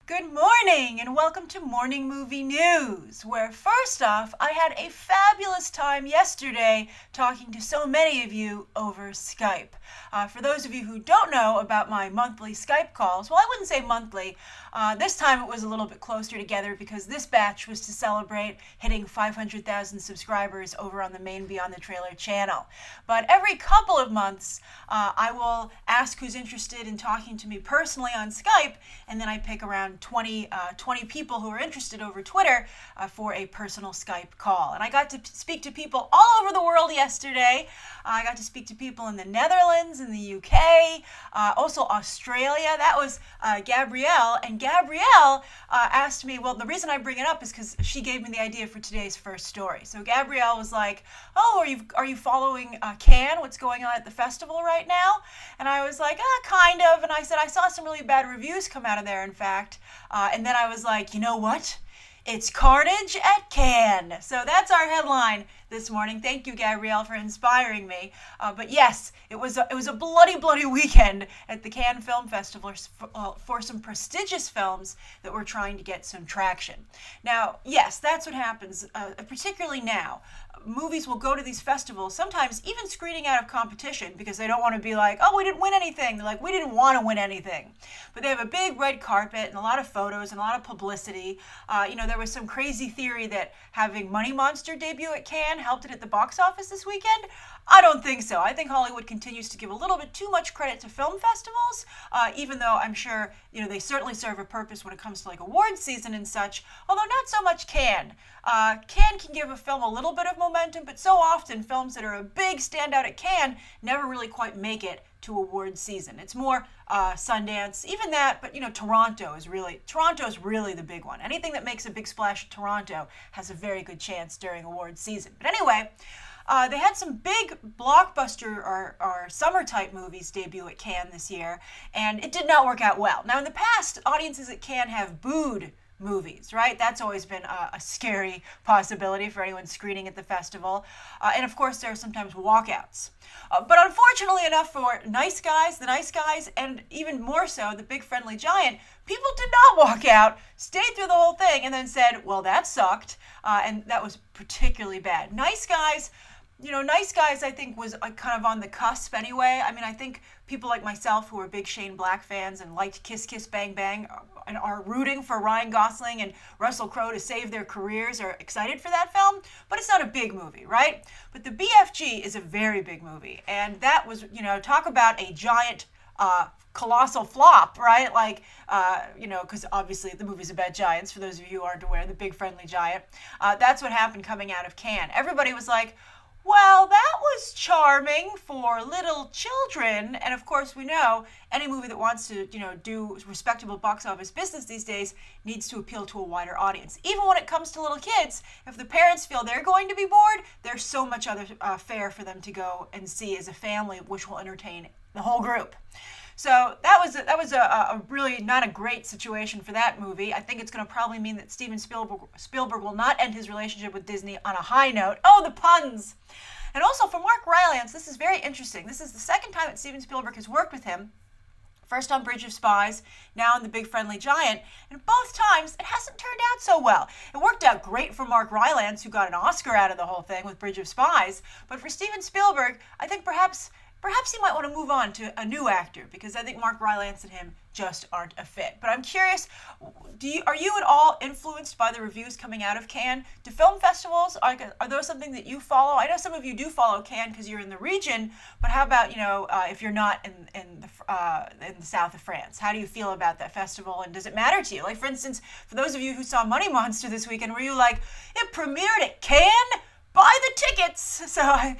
Good morning and welcome to Morning Movie News, where first off, I had a fabulous time yesterday talking to so many of you over Skype. For those of you who don't know about my monthly Skype calls, well, I wouldn't say monthly. This time it was a little bit closer together because this batch was to celebrate hitting 500,000 subscribers over on the main Beyond the Trailer channel. But every couple of months, I will ask who's interested in talking to me personally on Skype, and then I pick around 20 people who are interested over Twitter for a personal Skype call. And I got to speak to people all over the world yesterday. I got to speak to people in the Netherlands, in the UK, also Australia. That was Gabrielle. And Gabrielle asked me, well, the reason I bring it up is because she gave me the idea for today's first story. So Gabrielle was like, oh, are you following Cannes? What's going on at the festival right now? And I was like, kind of. And I said, I saw some really bad reviews come out of there, in fact. And then I was like, you know what? It's Carnage at Cannes. So that's our headline this morning. Thank you, Gabrielle, for inspiring me. But yes, it was a bloody weekend at the Cannes Film Festival for some prestigious films that were trying to get some traction. Now, yes, that's what happens, particularly now. Movies will go to these festivals, sometimes even screening out of competition because they don't want to be like, oh, we didn't win anything. They're like, we didn't want to win anything. But they have a big red carpet and a lot of photos and a lot of publicity. There was some crazy theory that having Money Monster debut at Cannes helped it at the box office this weekend. I don't think so. I think Hollywood continues to give a little bit too much credit to film festivals, even though I'm sure they certainly serve a purpose when it comes to like awards season and such, although not so much Cannes. Cannes can give a film a little bit of momentum, but so often films that are a big standout at Cannes never really quite make it to awards season. It's more Sundance, even that, but Toronto is really the big one. Anything that makes a big splash in Toronto has a very good chance during awards season. But anyway, they had some big blockbuster or summer-type movies debut at Cannes this year, and it did not work out well. Now, in the past, audiences at Cannes have booed movies, right? That's always been a scary possibility for anyone screening at the festival. And of course, there are sometimes walkouts. But unfortunately enough for The Nice Guys, and even more so, The Big Friendly Giant, people did not walk out, stayed through the whole thing, and then said, well, that sucked. And that was particularly bad. Nice Guys, I think was kind of on the cusp anyway. I mean, I think people like myself who are big Shane Black fans and liked Kiss Kiss Bang Bang and are rooting for Ryan Gosling and Russell Crowe to save their careers are excited for that film, but it's not a big movie, right? But the BFG is a very big movie, and that was, talk about a giant colossal flop, right? Like, because obviously the movie's about giants, for those of you who aren't aware, The Big Friendly Giant. That's what happened coming out of Cannes. Everybody was like, well, that was charming for little children. And of course, we know any movie that wants to, do respectable box office business these days needs to appeal to a wider audience. Even when it comes to little kids, if the parents feel they're going to be bored, there's so much other fare for them to go and see as a family, which will entertain the whole group. So that was a really not a great situation for that movie. I think it's going to probably mean that Steven Spielberg will not end his relationship with Disney on a high note. Oh, the puns! And also for Mark Rylance, this is very interesting. This is the second time that Steven Spielberg has worked with him. First on Bridge of Spies, now on The Big Friendly Giant, and both times it hasn't turned out so well. It worked out great for Mark Rylance, who got an Oscar out of the whole thing with Bridge of Spies, but for Steven Spielberg, I think perhaps he might want to move on to a new actor, because I think Mark Rylance and him just aren't a fit. But I'm curious, are you at all influenced by the reviews coming out of Cannes? Do film festivals, are those something that you follow? I know some of you do follow Cannes because you're in the region, but how about, if you're not in the south of France? How do you feel about that festival, and does it matter to you? Like, for instance, for those of you who saw Money Monster this weekend, were you like, it premiered at Cannes? Buy the tickets! So I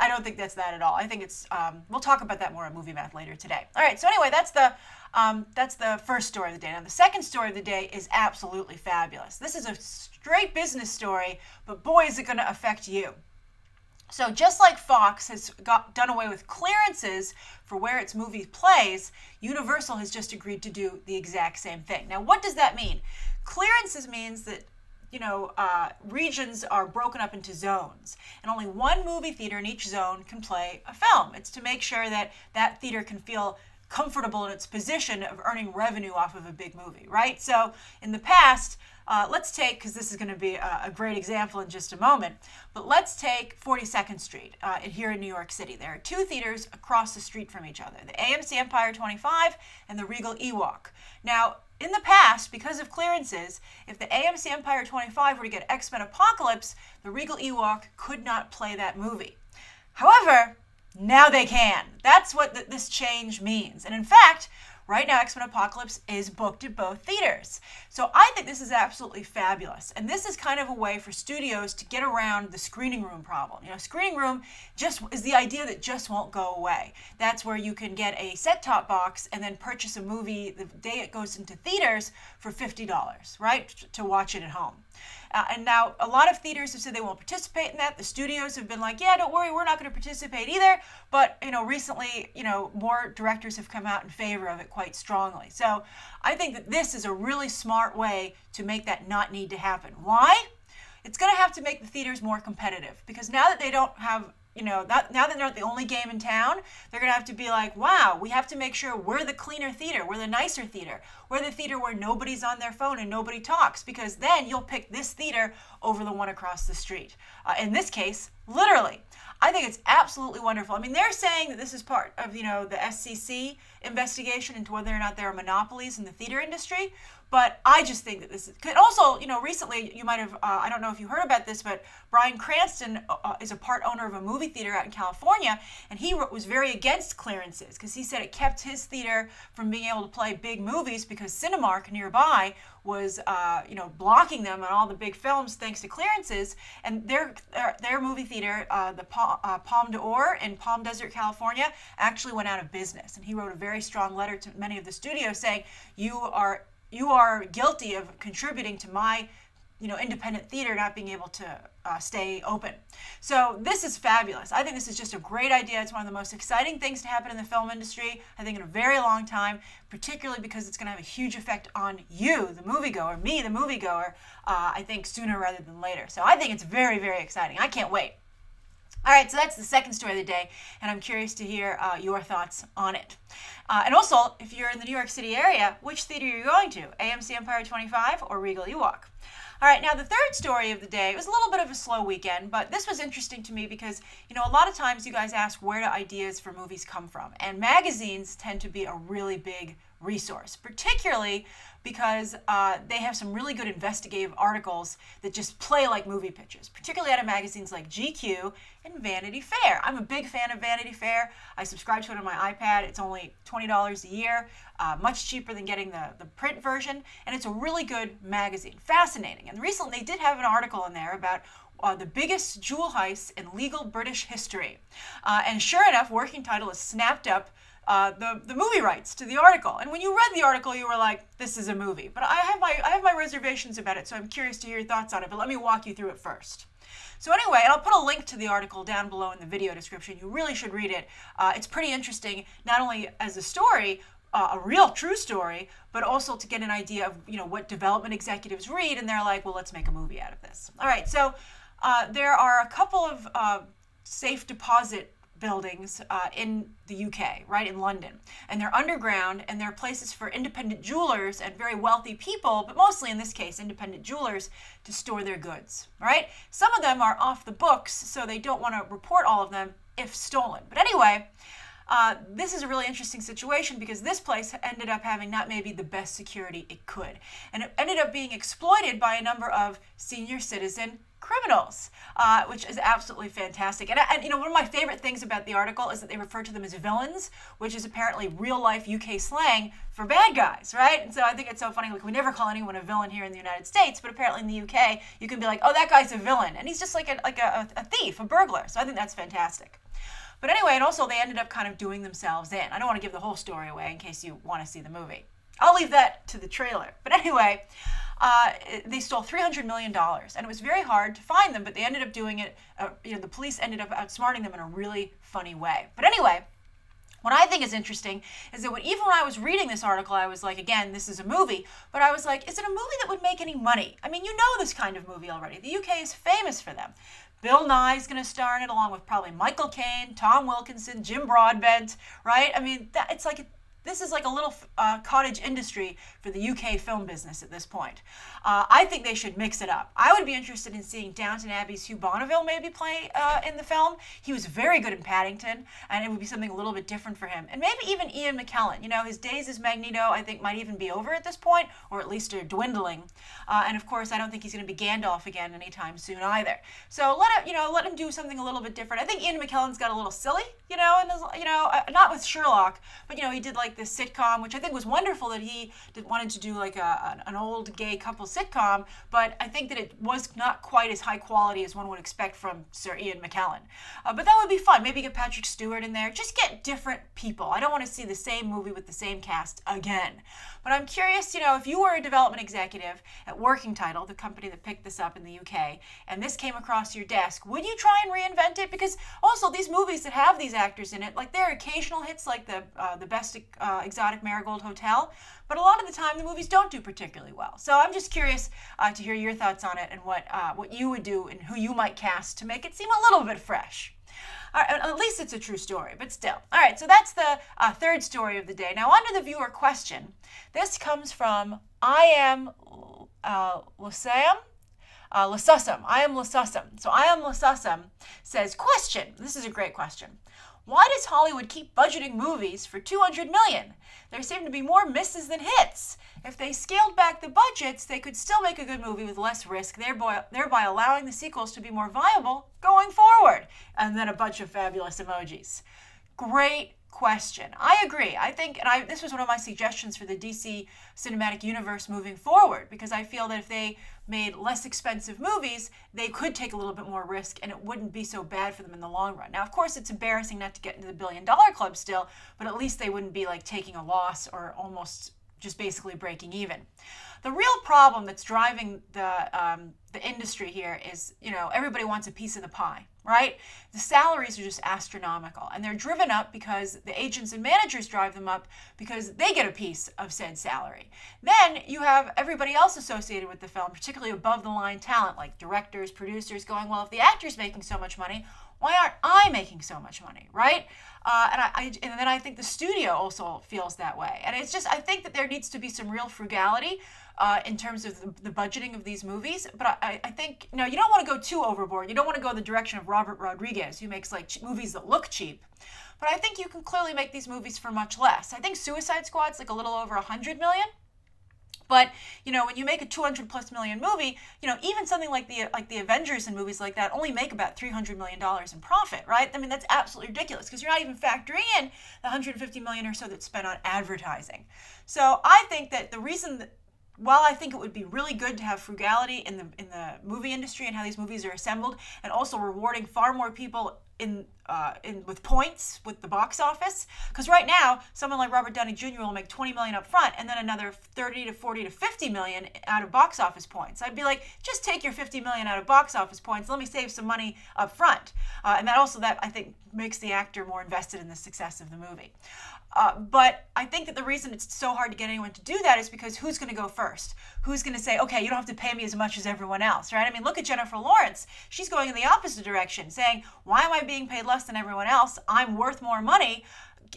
don't think that's that at all. I think it's, we'll talk about that more on Movie Math later today. All right, so anyway, that's the first story of the day. Now, the second story of the day is absolutely fabulous. This is a straight business story, but boy, is it going to affect you. So just like Fox has done away with clearances for where its movie plays, Universal has just agreed to do the exact same thing. Now, what does that mean? Clearances means that regions are broken up into zones, and only one movie theater in each zone can play a film. It's to make sure that that theater can feel comfortable in its position of earning revenue off of a big movie, right? So in the past, let's take, because this is going to be a great example in just a moment, but let's take 42nd Street here in New York City. There are two theaters across the street from each other, the AMC Empire 25 and the Regal E-Walk. Now, in the past, because of clearances, if the AMC Empire 25 were to get X-Men Apocalypse, the Regal E-Walk could not play that movie. However, now they can. That's what this change means. And in fact, right now, X-Men Apocalypse is booked at both theaters. So I think this is absolutely fabulous. And this is kind of a way for studios to get around the screening room problem. You know, screening room just is the idea that just won't go away. That's where you can get a set-top box and then purchase a movie the day it goes into theaters for $50, right, to watch it at home. And now a lot of theaters have said they won't participate in that. The studios have been like, yeah, don't worry, we're not going to participate either. But, you know, recently, you know, more directors have come out in favor of it quite strongly. So I think that this is a really smart way to make that not need to happen. Why? It's going to have to make the theaters more competitive, because now that they don't have, you know, now that they're not the only game in town, they're going to have to be like, wow, we have to make sure we're the cleaner theater, we're the nicer theater, we're the theater where nobody's on their phone and nobody talks, because then you'll pick this theater over the one across the street. In this case, literally. I think it's absolutely wonderful. I mean, they're saying that this is part of, you know, the SCC investigation into whether or not there are monopolies in the theater industry. But I just think that this is, also, you know, recently you might have, I don't know if you heard about this, but Bryan Cranston is a part owner of a movie theater out in California, and he was very against clearances because he said it kept his theater from being able to play big movies because Cinemark nearby was, you know, blocking them on all the big films thanks to clearances. And their movie theater, the Palm d'Or in Palm Desert, California, actually went out of business. And he wrote a very strong letter to many of the studios saying, you are guilty of contributing to my, you know, independent theater not being able to stay open. So this is fabulous. I think this is just a great idea. It's one of the most exciting things to happen in the film industry, I think, in a very long time, particularly because it's going to have a huge effect on you, the moviegoer, me, the moviegoer, I think sooner rather than later. So I think it's very, very exciting. I can't wait. All right, so that's the second story of the day, and I'm curious to hear your thoughts on it. And also, if you're in the New York City area, which theater are you going to? AMC Empire 25 or Regal E-Walk? All right, now the third story of the day, it was a little bit of a slow weekend, but this was interesting to me because, you know, a lot of times you guys ask where do ideas for movies come from, and magazines tend to be a really big resource, particularly because they have some really good investigative articles that just play like movie pitches, particularly out of magazines like GQ and Vanity Fair. I'm a big fan of Vanity Fair. I subscribe to it on my iPad. It's only $20 a year, much cheaper than getting the print version, and it's a really good magazine. Fascinating. And recently they did have an article in there about the biggest jewel heists in legal British history. And sure enough, working title is snapped up the movie rights to the article. And when you read the article, you were like, this is a movie. But I have my reservations about it, so I'm curious to hear your thoughts on it. But let me walk you through it first. So anyway, and I'll put a link to the article down below in the video description. You really should read it. It's pretty interesting, not only as a story, a real true story, but also to get an idea of, you know, what development executives read, and they're like, well, let's make a movie out of this. All right, so there are a couple of safe deposit buildings in the UK, right, in London. And they're underground, and they're places for independent jewelers and very wealthy people, but mostly in this case, independent jewelers, to store their goods, right? Some of them are off the books, so they don't want to report all of them if stolen. But anyway, this is a really interesting situation because this place ended up having not maybe the best security it could. And it ended up being exploited by a number of senior citizen criminals, which is absolutely fantastic. And you know, one of my favorite things about the article is that they refer to them as villains, which is apparently real-life UK slang for bad guys, right? And so I think it's so funny. Like, we never call anyone a villain here in the United States, but apparently in the UK, you can be like, oh, that guy's a villain, and he's just like a thief, a burglar. So I think that's fantastic. But anyway, and also they ended up kind of doing themselves in. I don't want to give the whole story away in case you want to see the movie. I'll leave that to the trailer. But anyway, they stole $300 million, and it was very hard to find them, but they ended up doing it, you know, the police ended up outsmarting them in a really funny way. But anyway, what I think is interesting is that even when I was reading this article, I was like, again, this is a movie, but I was like, is it a movie that would make any money? I mean, you know this kind of movie already. The UK is famous for them. Bill Nye's going to star in it, along with probably Michael Caine, Tom Wilkinson, Jim Broadbent, right? I mean, it's like this is like a little cottage industry for the UK film business at this point. I think they should mix it up. I would be interested in seeing Downton Abbey's Hugh Bonneville maybe play in the film. He was very good in Paddington, and it would be something a little bit different for him. And maybe even Ian McKellen. You know, his days as Magneto, I think, might even be over at this point, or at least are dwindling. And of course, I don't think he's going to be Gandalf again anytime soon either. So let him do something a little bit different. I think Ian McKellen's got a little silly, not with Sherlock, but he did like this sitcom, which I think was wonderful that he wanted to do like an old gay couple sitcom, but I think that it was not quite as high quality as one would expect from Sir Ian McKellen. But that would be fun. Maybe get Patrick Stewart in there. Just get different people. I don't want to see the same movie with the same cast again. But I'm curious, if you were a development executive at Working Title, the company that picked this up in the UK, and this came across your desk, would you try and reinvent it? Because also these movies that have these actors in it, like there are occasional hits like the Best Exotic Marigold Hotel, but a lot of the time the movies don't do particularly well. So I'm just curious to hear your thoughts on it and what you would do and who you might cast to make it seem a little bit fresh. At least it's a true story, but still. All right, so that's the third story of the day. Now, on to the viewer question. This comes from I am Lassam. I am Lassam. So I am Lassam says, question. This is a great question. Why does Hollywood keep budgeting movies for $200 million? There seem to be more misses than hits. If they scaled back the budgets, they could still make a good movie with less risk, thereby allowing the sequels to be more viable going forward. And then a bunch of fabulous emojis. Great question. I agree. I think, and this was one of my suggestions for the DC cinematic universe moving forward, because I feel that if they made less expensive movies, they could take a little bit more risk and it wouldn't be so bad for them in the long run. Now, of course, it's embarrassing not to get into the $1 billion club still, but at least they wouldn't be like taking a loss or almost just basically breaking even. The real problem that's driving the industry here is, everybody wants a piece of the pie, right? The salaries are just astronomical, and they're driven up because the agents and managers drive them up because they get a piece of said salary. Then you have everybody else associated with the film, particularly above-the-line talent like directors, producers, going, well, if the actor's making so much money, why aren't I making so much money, right? And then I think the studio also feels that way. And it's just, I think that there needs to be some real frugality in terms of the budgeting of these movies. But I think, you don't want to go too overboard. You don't want to go in the direction of Robert Rodriguez, who makes like movies that look cheap. But I think you can clearly make these movies for much less. I think Suicide Squad's like a little over $100 million. But, when you make a $200+ million movie, even something like the Avengers and movies like that only make about $300 million in profit, right? I mean, that's absolutely ridiculous because you're not even factoring in the $150 million or so that's spent on advertising. So I think that the reason that, while I think it would be really good to have frugality in the movie industry and how these movies are assembled, and also rewarding far more people with points with the box office, because right now someone like Robert Downey Jr. will make $20 million up front and then another 30 to 40 to 50 million out of box office points. I'd be like, just take your 50 million out of box office points, let me save some money up front. And that I think makes the actor more invested in the success of the movie. But I think that the reason it's so hard to get anyone to do that is because who's going to go first? Who's going to say, okay, you don't have to pay me as much as everyone else, right? I mean, look at Jennifer Lawrence. She's going in the opposite direction, saying, why am I being paid less than everyone else? I'm worth more money.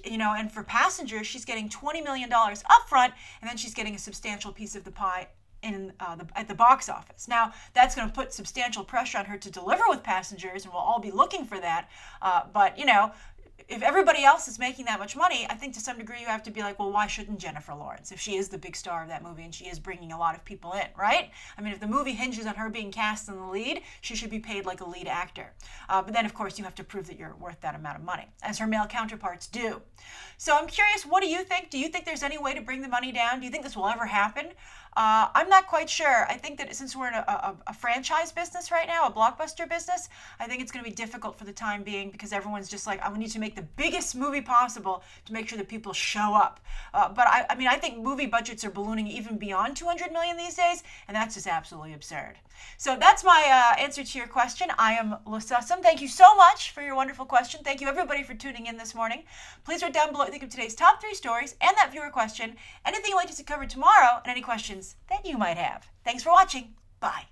And for Passengers, she's getting $20 million up front, and then she's getting a substantial piece of the pie at the box office. Now, that's going to put substantial pressure on her to deliver with Passengers, and we'll all be looking for that. But if everybody else is making that much money, I think to some degree you have to be like, well, why shouldn't Jennifer Lawrence if she is the big star of that movie and she is bringing a lot of people in, right? I mean, if the movie hinges on her being cast in the lead, she should be paid like a lead actor. But then, of course, you have to prove that you're worth that amount of money, as her male counterparts do. So I'm curious, what do you think? Do you think there's any way to bring the money down? Do you think this will ever happen? I'm not quite sure. I think that since we're in a franchise business right now, a blockbuster business, I think it's going to be difficult for the time being because everyone's just like, I need to make the biggest movie possible to make sure that people show up. But I think movie budgets are ballooning even beyond $200 million these days, and that's just absolutely absurd. So that's my answer to your question. I am Lassam. Thank you so much for your wonderful question. Thank you everybody for tuning in this morning. Please write down below what you think of today's top 3 stories and that viewer question, anything you'd like us to cover tomorrow, and any questions that you might have. Thanks for watching. Bye.